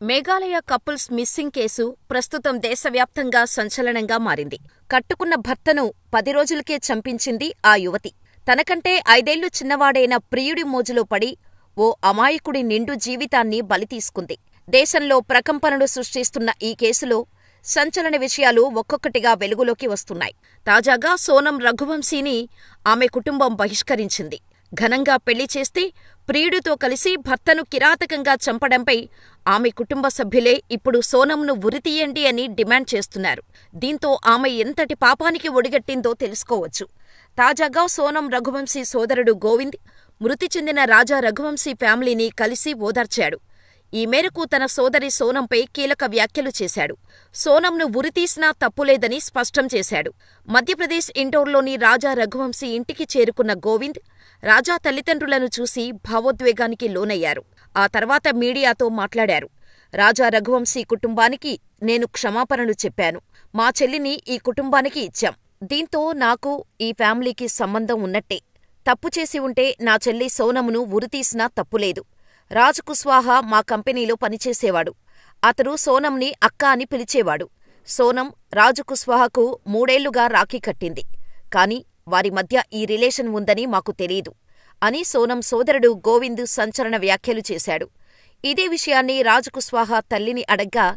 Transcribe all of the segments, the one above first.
Meghalaya couples missing case ప్రస్తుతం దేశవ్యాప్తంగా సంచలనంగా మారింది. కట్టుకున్న భర్తను 10 రోజులకే చంపించింది ఆ యువతి. తనకంటే 5 ఏళ్లు చిన్నవాడైన ప్రియుడి మోజులో పడి ఓ అమాయకుడి నిండు జీవితాన్ని బలితీసుకుంది. దేశంలో ప్రకంపనలు సృష్టిస్తున్న ఈ కేసులో సంచలన విషయాలు ఒక్కొక్కటిగా వెలుగులోకి వస్తున్నాయి. తాజాగా సోనం రఘువంశీని ఆమె కుటుంబం బహిష్కరించింది. ఘనంగా పెళ్లి చేస్తే ప్రియుడితో కలిసి భర్తను కిరాతకంగా చంపడంపై ఆమె కుటుంబ సభ్యులే ఇప్పుడు సోనంను ఉరితీయండి అని డిమాండ్ చేస్తున్నారు. దీంతో ఆమె ఎంతటి పాపానికి ఒడిగట్టిందో తెలుసుకోవచ్చు. తాజాగా సోనం రఘువంశీ సోదరుడు గోవింద్ మృతి చెందిన రాజా రఘువంశీ ఫ్యామిలీని కలిసి ఓదార్చాడు. ఈ మేరకు తన సోదరి సోనంపై కీలక వ్యాఖ్యలు చేశాడు. సోనంను ఉరితీసినా తప్పులేదని స్పష్టం చేశాడు. మధ్యప్రదేశ్ ఇండోర్లోని రాజా రఘువంశీ ఇంటికి చేరుకున్న గోవింద్ రాజా తల్లిదండ్రులను చూసి భావోద్వేగానికి లోనయ్యారు. ఆ తర్వాత మీడియాతో మాట్లాడారు. రాజా రఘువంశీ కుటుంబానికి నేను క్షమాపణలు చెప్పాను. మా చెల్లిని ఈ కుటుంబానికి ఇచ్చాం. దీంతో నాకు ఈ ఫ్యామిలీకి సంబంధం ఉన్నట్టే. తప్పు చేసి ఉంటే నా చెల్లి సోనమును ఉరితీసినా తప్పులేదు. రాజ్ కుష్వాహా మా కంపెనీలో పనిచేసేవాడు. అతడు సోనంని అక్క అని పిలిచేవాడు. సోనం రాజు కుష్వాహాకు 3 ఏళ్లుగా రాఖీ కట్టింది. కాని వారి మధ్య ఈ రిలేషన్ ఉందని మాకు తెలీదు అని సోనం సోదరుడు గోవింద్ సంచలన వ్యాఖ్యలు చేశాడు. ఇదే విషయాన్ని రాజ్ కుష్వాహా తల్లిని అడగ్గా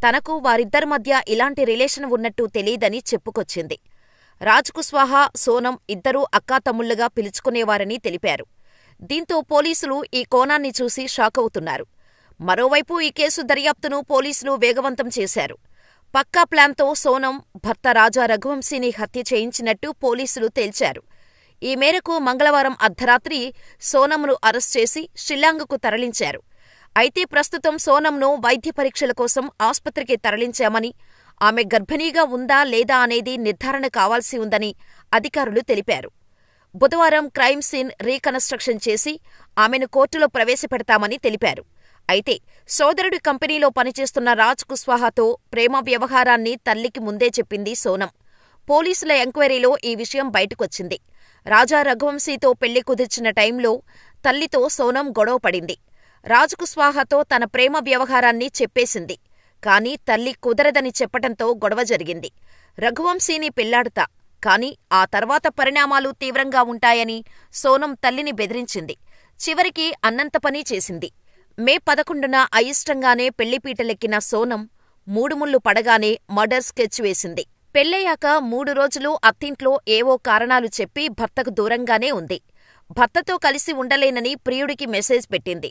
తనకు వారిద్దరి మధ్య ఇలాంటి రిలేషన్ ఉన్నట్టు తెలీదని చెప్పుకొచ్చింది. రాజ్ కుష్వాహా, సోనం ఇద్దరూ అక్కాతమ్ముళ్లుగా పిలుచుకునేవారని తెలిపారు. దీంతో పోలీసులు ఈ కోణాన్ని చూసి షాకవుతున్నారు. మరోవైపు ఈ కేసు దర్యాప్తును పోలీసులు వేగవంతం చేశారు. పక్కా ప్లాన్తో సోనం భర్త రాజా రఘువంశీని హత్య చేయించినట్టు పోలీసులు తేల్చారు. ఈ మేరకు మంగళవారం అర్ధరాత్రి సోనంను అరెస్ట్ చేసి షిల్లాంగ్కు తరలించారు. అయితే ప్రస్తుతం సోనంను వైద్య పరీక్షల కోసం ఆస్పత్రికి తరలించామని, ఆమె గర్భిణీగా ఉందా లేదా అనేది నిర్ధారణ కావాల్సి ఉందని అధికారులు తెలిపారు. బుధవారం క్రైమ్ సీన్ రీకన్స్ట్రక్షన్ చేసి ఆమెను కోర్టులో ప్రవేశపెడతామని తెలిపారు. అయితే సోదరుడి కంపెనీలో పనిచేస్తున్న రాజ్ కుష్వాహాతో ప్రేమ వ్యవహారాన్ని తల్లికి ముందే చెప్పింది సోనం. పోలీసుల ఎంక్వైరీలో ఈ విషయం బయటకొచ్చింది. రాజా రఘువంశీతో పెళ్లి కుదిర్చిన టైంలో తల్లితో సోనం గొడవ పడింది. రాజ్ కుష్వాహాతో తన ప్రేమ వ్యవహారాన్ని చెప్పేసింది. కాని తల్లి కుదరదని చెప్పటంతో గొడవ జరిగింది. రఘువంశీని పెళ్లాడుతా, కాని ఆ తర్వాత పరిణామాలు తీవ్రంగా ఉంటాయని సోనం తల్లిని బెదిరించింది. చివరికి అన్నంత పని చేసింది. మే 11న అయిష్టంగానే పెళ్లిపీటలెక్కిన సోనం 3 ముళ్లు పడగానే మర్డర్ స్కెచ్ వేసింది. పెళ్లయ్యాక 3 రోజులు అత్తింట్లో ఏవో కారణాలు చెప్పి భర్తకు దూరంగానే ఉంది. భర్తతో కలిసి ఉండలేనని ప్రియుడికి మెసేజ్ పెట్టింది.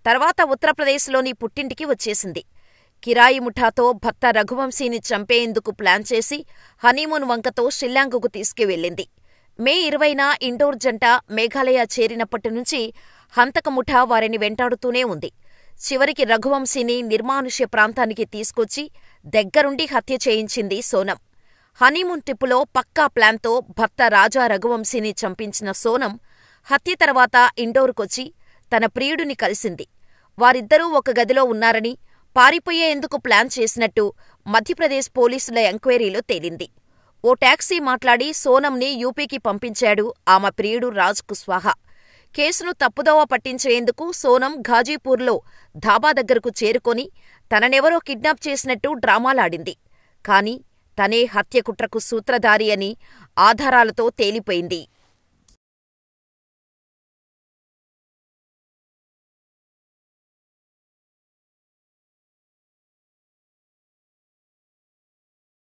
తర్వాత ఉత్తరప్రదేశ్లోని పుట్టింటికి వచ్చేసింది. కిరాయి ముఠాతో భర్త రఘువంశీని చంపేందుకు ప్లాన్ చేసి హనీమూన్ వంకతో షిల్లాంగ్కు తీసుకువెళ్లింది. మే 20న ఇండోర్ జంట మేఘాలయ చేరినప్పటినుంచి హంతక ముఠా వారిని వెంటాడుతూనే ఉంది. చివరికి రఘువంశీని నిర్మానుష్య ప్రాంతానికి తీసుకొచ్చి దగ్గరుండి హత్య చేయించింది సోనం. హనీమూన్ ట్రిప్పులో పక్కా ప్లాన్తో భర్త రాజా రఘువంశీని చంపించిన సోనం హత్య తర్వాత ఇండోర్కొచ్చి తన ప్రియుడిని కలిసింది. వారిద్దరూ ఒక గదిలో ఉన్నారని, పారిపోయేందుకు ప్లాన్ చేసినట్టు మధ్యప్రదేశ్ పోలీసుల ఎంక్వైరీలో తేలింది. ఓ టాక్సీ మాట్లాడి సోనంని యూపీకి పంపించాడు ఆమె ప్రియుడు రాజ్ కుష్వాహా. కేసును తప్పుదోవ పట్టించేందుకు సోనం ఘాజీపూర్లో ధాబా దగ్గరకు చేరుకొని తననెవరో కిడ్నాప్ చేసినట్టు డ్రామాలాడింది. కాని తనే హత్యకుట్రకు సూత్రధారి అని ఆధారాలతో తేలిపోయింది.